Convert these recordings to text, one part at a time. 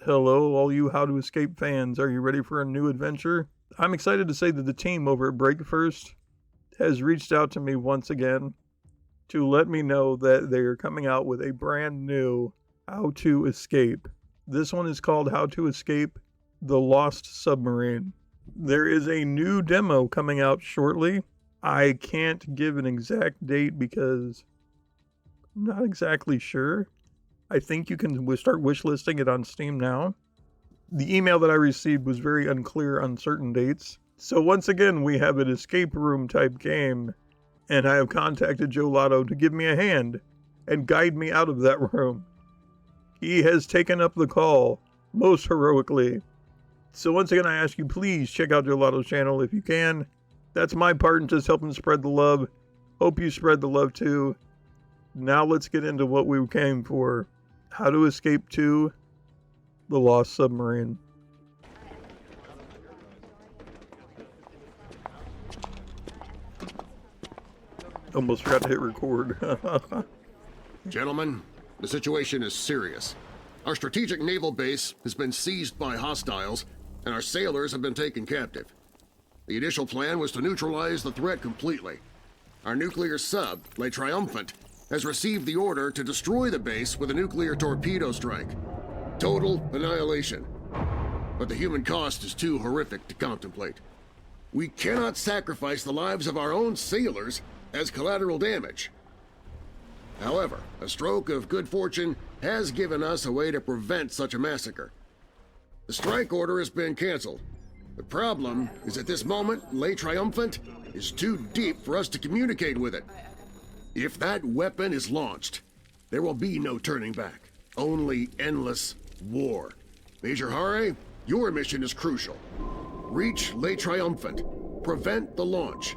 Hello, all you How to Escape fans. Are you ready for a new adventure? I'm excited to say that the team over at Break First has reached out to me once again to let me know that they are coming out with a brand new How to Escape. This one is called How to Escape the Lost Submarine. There is a new demo coming out shortly. I can't give an exact date because I'm not exactly sure. I think you can start wishlisting it on Steam now. The email that I received was very unclear on certain dates. So once again, we have an escape room type game, and I have contacted Joelato to give me a hand and guide me out of that room. He has taken up the call most heroically. So once again, I ask you, please check out Joelato's channel if you can. That's my part in just helping spread the love. Hope you spread the love too. Now let's get into what we came for. How to escape to the Lost Submarine. Almost forgot to hit record. Gentlemen, the situation is serious. Our strategic naval base has been seized by hostiles, and our sailors have been taken captive. The initial plan was to neutralize the threat completely. Our nuclear sub, Le Triumphant, has received the order to destroy the base with a nuclear torpedo strike. Total annihilation. But the human cost is too horrific to contemplate. We cannot sacrifice the lives of our own sailors as collateral damage. However, a stroke of good fortune has given us a way to prevent such a massacre. The strike order has been canceled. The problem is at this moment, Le Triumphant is too deep for us to communicate with it. If that weapon is launched, there will be no turning back. Only endless war. Major Hare, your mission is crucial. Reach Le Triumphant. Prevent the launch.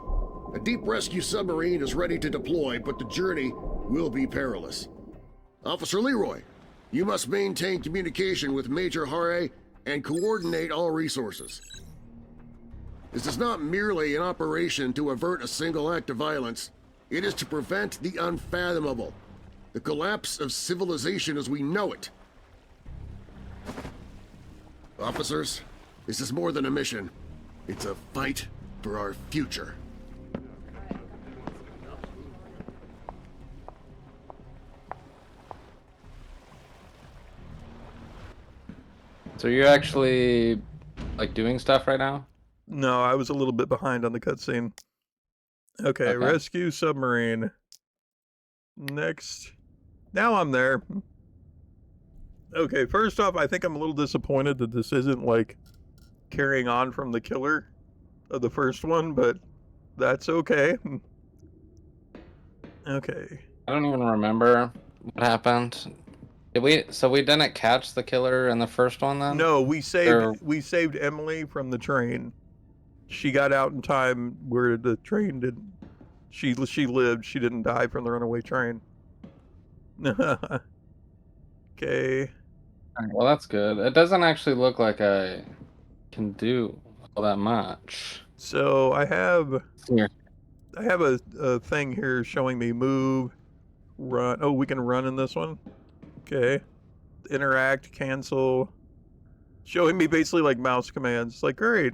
A deep rescue submarine is ready to deploy, but the journey will be perilous. Officer Leroy, you must maintain communication with Major Hare and coordinate all resources. This is not merely an operation to avert a single act of violence. It is to prevent the unfathomable, the collapse of civilization as we know it. Officers, this is more than a mission. It's a fight for our future. So you're actually, like, doing stuff right now? No, I was a little bit behind on the cutscene. Okay, rescue submarine. Next. Now I'm there. Okay, first off, I think I'm a little disappointed that this isn't, like, carrying on from the killer of the first one, but that's okay. Okay. I don't even remember what happened. So we didn't catch the killer in the first one then? No, we saved Emily from the train. She got out in time where the train didn't. She lived. She didn't die from the runaway train. Okay. Well, that's good. It doesn't actually look like I can do all that much. So I have Here. a thing here showing me move, run. Oh, we can run in this one. Okay. Interact, cancel. Showing me basically like mouse commands. It's like, great.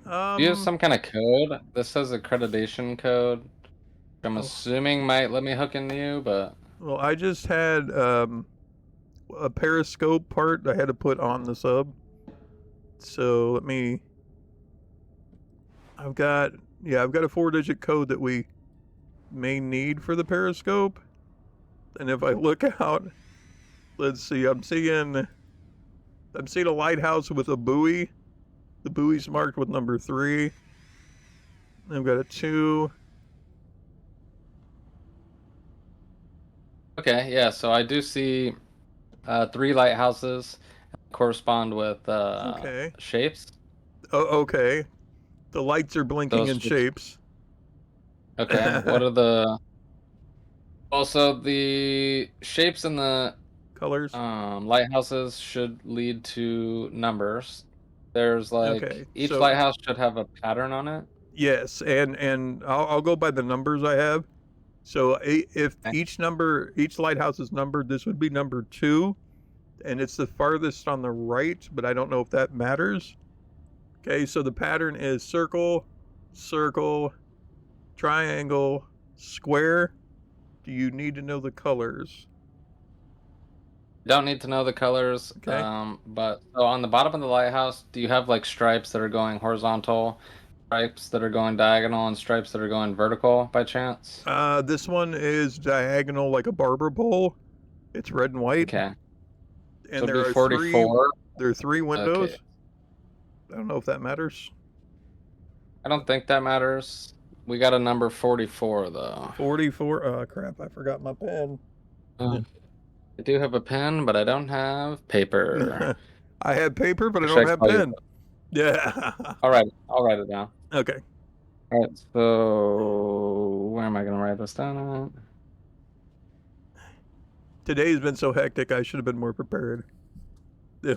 Do you have some kind of code? This says accreditation code. I'm assuming might let me hook into you, but... Well, I just had a periscope part I had to put on the sub. So let me... I've got a 4-digit code that we may need for the periscope. And if I look out, let's see, I'm seeing a lighthouse with a buoy. The buoy's marked with number 3. I've got a 2. Okay, yeah, so I do see 3 lighthouses correspond with shapes. Oh, okay. The lights are blinking in shapes. Okay, what are the... Also, the shapes in the colors lighthouses should lead to numbers. There's like each so, lighthouse should have a pattern on it. Yes, and I'll go by the numbers I have. So if each lighthouse is numbered, this would be number 2. and it's the farthest on the right, but I don't know if that matters. Okay, so the pattern is circle, circle, triangle, square. Do you need to know the colors? Don't need to know the colors. Okay. But so on the bottom of the lighthouse, do you have like stripes that are going horizontal, stripes that are going diagonal, and stripes that are going vertical by chance? This one is diagonal like a barber pole. It's red and white. Okay. And So there it'd be are 44. there are 3 windows. Okay. I don't know if that matters. I don't think that matters. We got a number 44 though. 44. Oh crap! I forgot my pen. I do have a pen, but I don't have paper. I have paper, but I Wish don't could have call you pen. that. Yeah. I'll write it down. Okay. All right, so where am I gonna write this down at? Today's been so hectic. I should have been more prepared.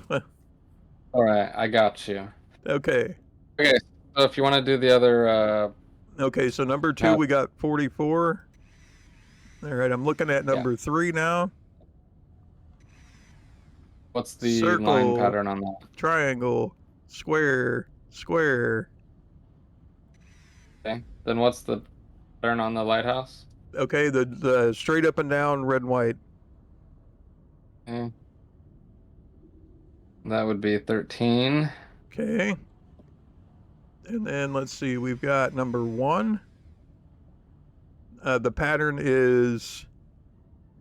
All right, I got you. Okay. Okay, so if you want to do the other, Okay, so number 2, we got 44. All right, I'm looking at number 3 now. what's the Circle, line pattern on that? Triangle, square, square. Okay, then what's the pattern on the lighthouse? Okay, the straight up and down red and white. Okay. That would be 13. Okay. And then let's see, we've got number 1. The pattern is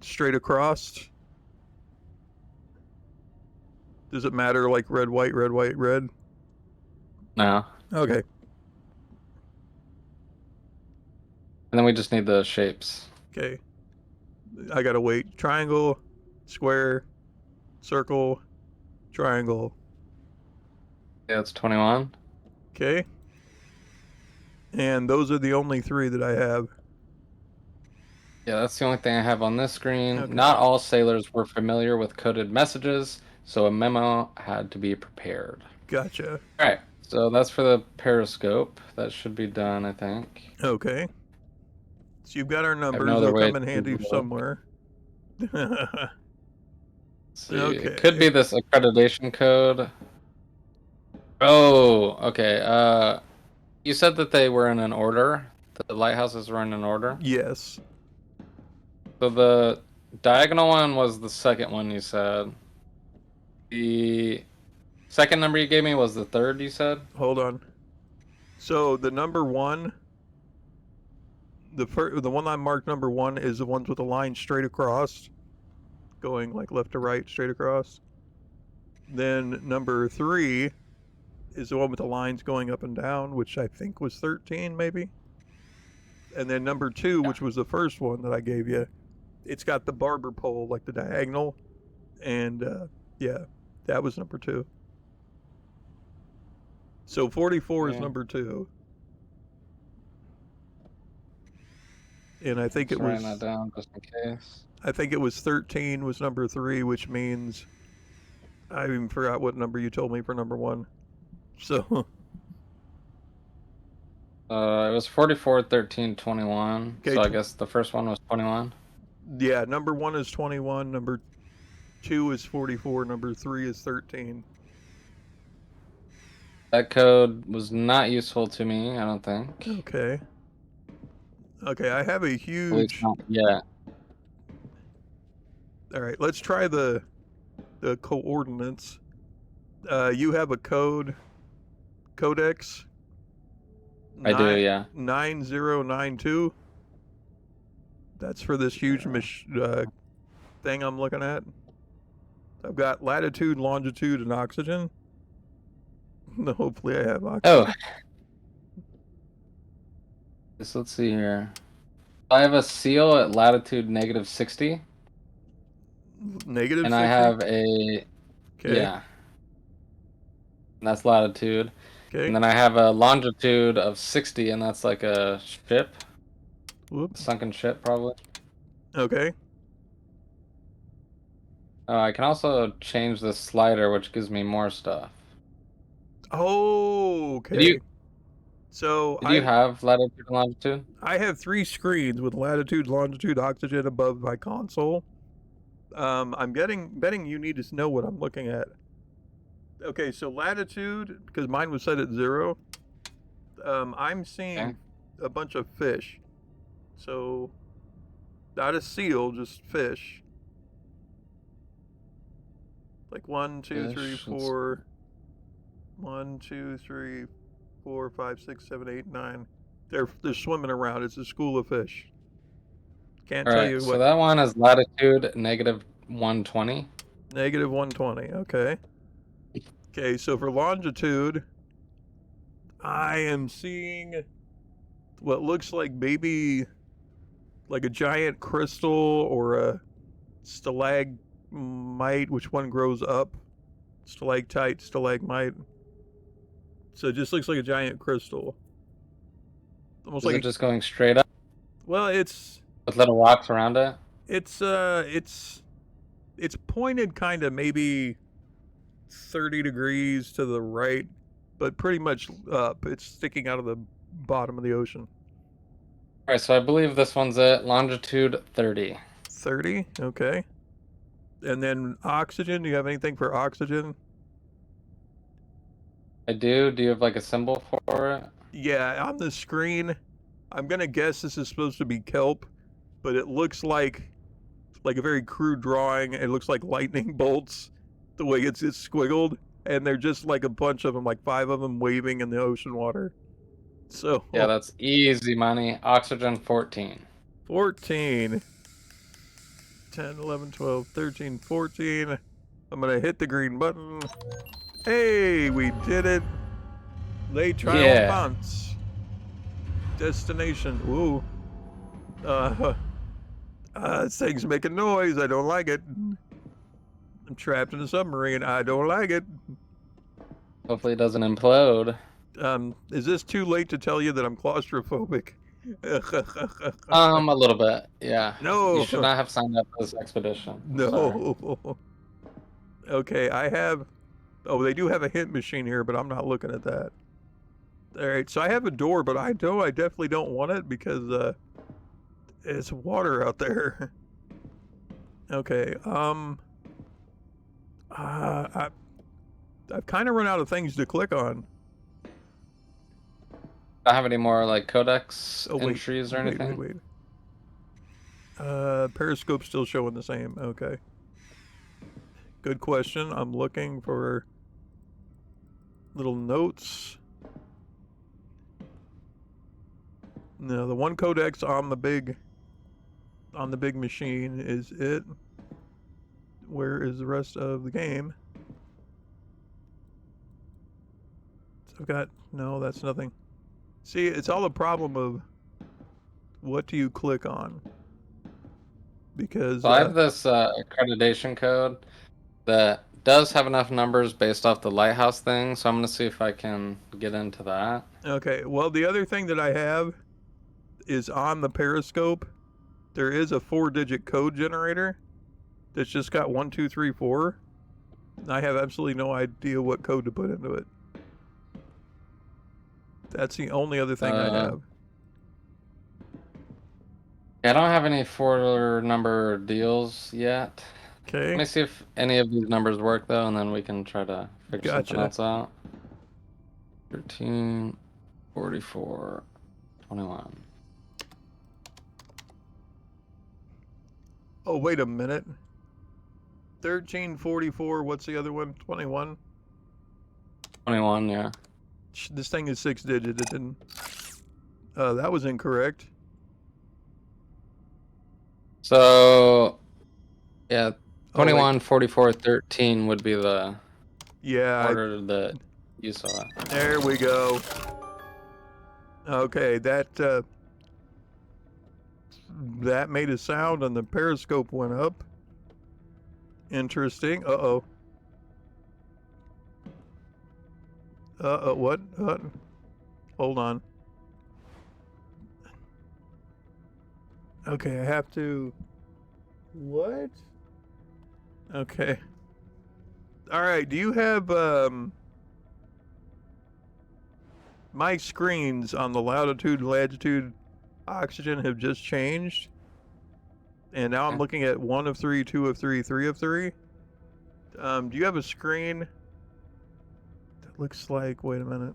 straight across. Does it matter like red, white, red, white, red? No. Okay. And then we just need the shapes. Okay. I gotta wait. Triangle, square, circle, triangle. Yeah, it's 21. Okay. And those are the only 3 that I have. Yeah, that's the only thing I have on this screen. Okay. Not all sailors were familiar with coded messages, so a memo had to be prepared. Gotcha. All right, so that's for the periscope. That should be done, I think. Okay. So you've got our numbers. no other They'll way come in to handy look. somewhere. Let's see. Okay. It could be this accreditation code. Oh, okay. You said that they were in an order. The lighthouses were in an order. Yes. So the diagonal one was the second one you said. The second number you gave me was the third, you said? Hold on. So the number 1, the one I marked number 1 is the ones with the line straight across, going like left to right, straight across. Then number 3 is the one with the lines going up and down, which I think was 13 maybe. And then number 2, which was the first one that I gave you, it's got the barber pole, like the diagonal. And yeah, that was number 2. So 44 is number 2. And I think Just it was writing that down just in case. I think it was 13 was number 3, which means I even forgot what number you told me for number 1. So It was 44, 13, 21. Okay, So I guess the first one was 21. yeah, number 1 is 21, number 2 is 44, number 3 is 13. That code was not useful to me, I don't think. Okay. Okay, I have a At least huge. not yet. All right, let's try the coordinates. You have a codex. I do, yeah. 9092. That's for this huge thing I'm looking at. I've got latitude, longitude, and oxygen. Hopefully I have oxygen. Oh. So let's see here. I have a seal at latitude -60. Negative And 60? I have a... Okay. Yeah. And that's latitude. Okay. And then I have a longitude of 60, and that's like a ship. Whoops. Sunken ship, probably. Okay. I can also change the slider, which gives me more stuff. Oh, okay. Did you- So Do you have latitude and longitude? I have 3 screens with latitude, longitude, oxygen above my console. I'm betting you need to know what I'm looking at. Okay, so latitude, because mine was set at 0. I'm seeing Okay. a bunch of fish. So, not a seal, just fish. Like 1, 2, 3, Fish, 4. 1, 2, 3, 4, 5, 6, 7, 8, 9. They're swimming around. It's a school of fish. Can't All tell right, you so what. that one is latitude -120. Negative 120. Okay. Okay, so for longitude, I am seeing what looks like maybe like a giant crystal or a stalagmite. Which one grows up? Stalactite, stalagmite. So it just looks like a giant crystal. Almost Is like it just going straight up well, with little rocks around it? it's it's pointed kind of maybe 30 degrees to the right, but pretty much up. It's sticking out of the bottom of the ocean. All right, so I believe this one's at longitude 30. 30, okay. And then oxygen, do you have anything for oxygen? I do. Do you have like a symbol for it? Yeah, on the screen, I'm gonna guess this is supposed to be kelp, but it looks like a very crude drawing. It looks like lightning bolts, the way it's squiggled, and they're just like a bunch of them, like 5 of them waving in the ocean water. So, Yeah, that's easy money. Oxygen 14. 14, 10, 11, 12, 13, 14. I'm gonna hit the green button. Hey, we did it. Les Triomphants. Destination. Ooh. This thing's making noise. I don't like it. I'm trapped in a submarine. I don't like it. Hopefully it doesn't implode. Is this too late to tell you that I'm claustrophobic? A little bit, yeah. No. You should not have signed up for this expedition. No. Sorry. Okay, I have. Oh, they do have a hint machine here, but I'm not looking at that. All right, so I have a door, but I definitely don't want it because it's water out there. Okay. I've kind of run out of things to click on. Don't have any more like codex Oh, wait, entries or anything? Wait. Periscope's still showing the same. Okay. Good question. I'm looking for little notes. No, the one codex on the big machine is it. Where is the rest of the game? So I've got no, that's nothing. See, it's all a problem of what do you click on? Because So I have this accreditation code that does have enough numbers based off the lighthouse thing, so I'm going to see if I can get into that. okay, well, the other thing that I have is on the Periscope. There is a 4-digit code generator that's just got 1, 2, 3, 4. I have absolutely no idea what code to put into it. That's the only other thing I have. I don't have any 4-number deals yet. Okay. Let me see if any of these numbers work though, and then we can try to figure something else out. 13, 44, 21. Oh, wait a minute. 13, 44, what's the other one? 21? 21, yeah. This thing is 6-digit. It didn't. That was incorrect. So, yeah, 21, 44, 13 would be the order that you saw. There we go. Okay, that made a sound and the periscope went up. Interesting. Uh-oh. What? Hold on. Okay, I have to... What? Okay. Alright, do you have, my screens on the latitude and latitude oxygen have just changed. And now I'm Okay. looking at 1 of 3, 2 of 3, 3 of 3. Do you have a screen? That looks like, wait a minute.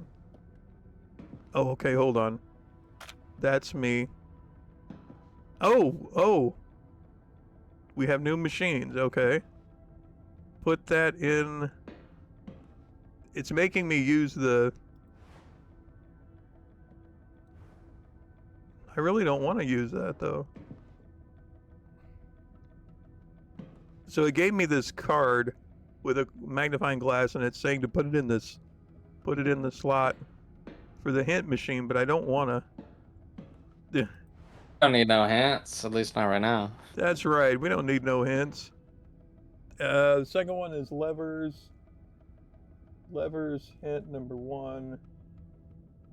Oh, okay, hold on. That's me. Oh. We have new machines, okay. Put that in. It's making me use the... I really don't want to use that, though. So it gave me this card with a magnifying glass, and it's saying to put it in the slot for the hint machine, but I don't want to. Don't need no hints, at least not right now. That's right. We don't need no hints. The second one is levers. Levers, hint number 1.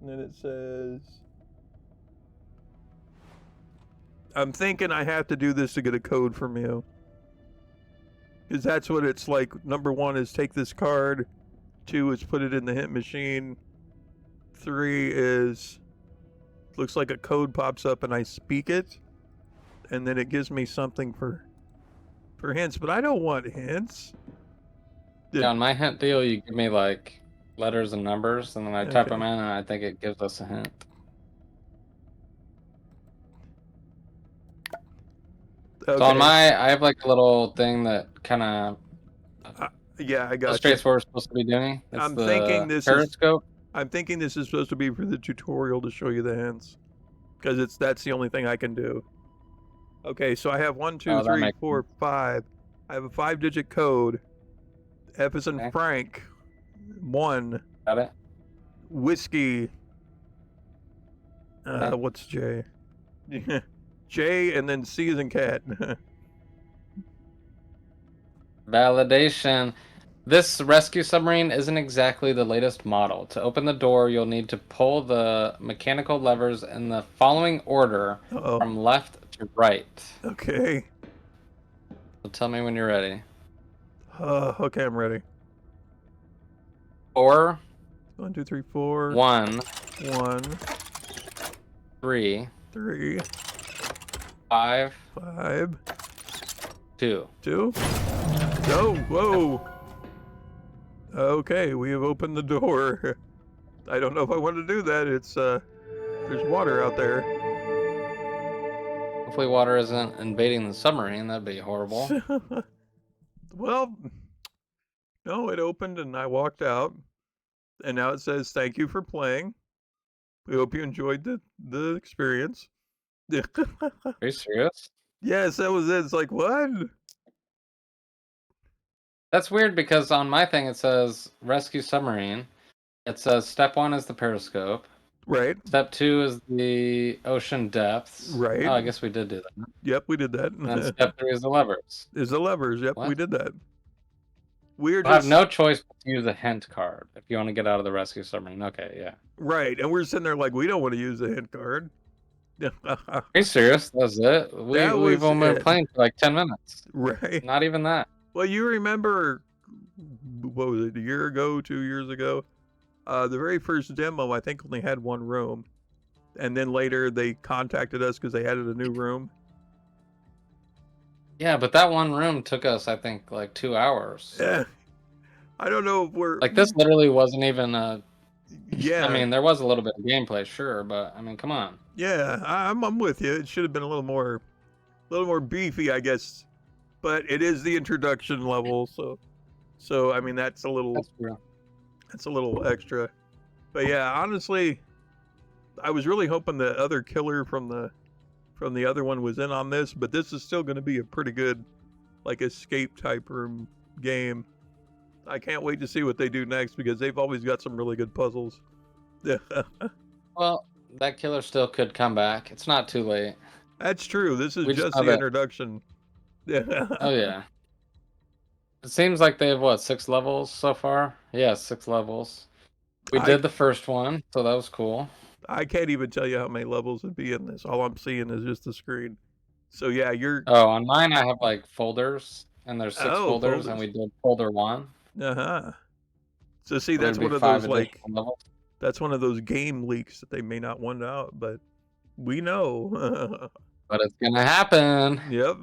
And then it says... I'm thinking I have to do this to get a code from you. Because that's what it's like. Number 1 is take this card. 2 is put it in the hint machine. 3 is... looks like a code pops up and I speak it. And then it gives me something for hints. But I don't want hints. Yeah, on my hint deal, you give me like letters and numbers, and then I type them in, and I think it gives us a hint. Okay. So on I have like a little thing that kind of yeah, I got illustrates what we're supposed to be doing. It's I'm the thinking this periscope. I'm thinking this is supposed to be for the tutorial to show you the hints, because that's the only thing I can do. Okay, so I have 1, 2, 3, 4, 5. I have a 5-digit code. F is in Frank. 1. Got it. Whiskey. What's J? J, and then C is in cat. Validation. This rescue submarine isn't exactly the latest model. To open the door, you'll need to pull the mechanical levers in the following order from left to right. Okay. So tell me when you're ready. Okay, I'm ready. 4. 1, 2, 3, 4. 1. 1. 3. 3. 5. 5. 2. 2. Go. Whoa. Okay, we have opened the door. I don't know if I want to do that. It's there's water out there. Hopefully water isn't invading the submarine. That'd be horrible. Well, no, it opened and I walked out. And now it says, thank you for playing. We hope you enjoyed the experience. Are you serious? Yes, that was it. It's like, what? That's weird because on my thing it says rescue submarine. It says step 1 is the periscope. Right. Step 2 is the ocean depths. Right. Oh, I guess we did do that. Yep, we did that. And then step 3 is the levers. Is the levers. Yep, we did that. We're just have no choice but to use a hint card if you want to get out of the rescue submarine. Okay, yeah. Right, and we're sitting there like, we don't want to use the hint card. Are you serious? That's it? We've only been playing for like 10 minutes. Right. Not even that. Well, you remember, what was it, a year ago, 2 years ago? The very first demo, I think, only had 1 room. And then later they contacted us because they added a new room. Yeah, but that 1 room took us, I think, like 2 hours. Yeah. I don't know if we're... Like, this literally wasn't even a... Yeah. I mean, there was a little bit of gameplay, sure, but, I mean, come on. Yeah, I'm with you. It should have been a little more beefy, I guess. But it is the introduction level, so I mean, that's a little extra. But yeah, honestly, I was really hoping the other killer from the other one was in on this, but this is still going to be a pretty good, like, escape type room game. I can't wait to see what they do next because they've always got some really good puzzles. Well, that killer still could come back. It's not too late. That's true. This is just the introduction. Oh yeah. It seems like they have what, 6 levels so far? Yeah, 6 levels. We did the first one, so that was cool. I can't even tell you how many levels would be in this. All I'm seeing is just the screen. So yeah, Oh, on mine I have like folders, and there's 6 folders, and we did folder 1. So see, that's one of those like that's one of those game leaks that they may not want out, but we know. But it's gonna happen. Yep.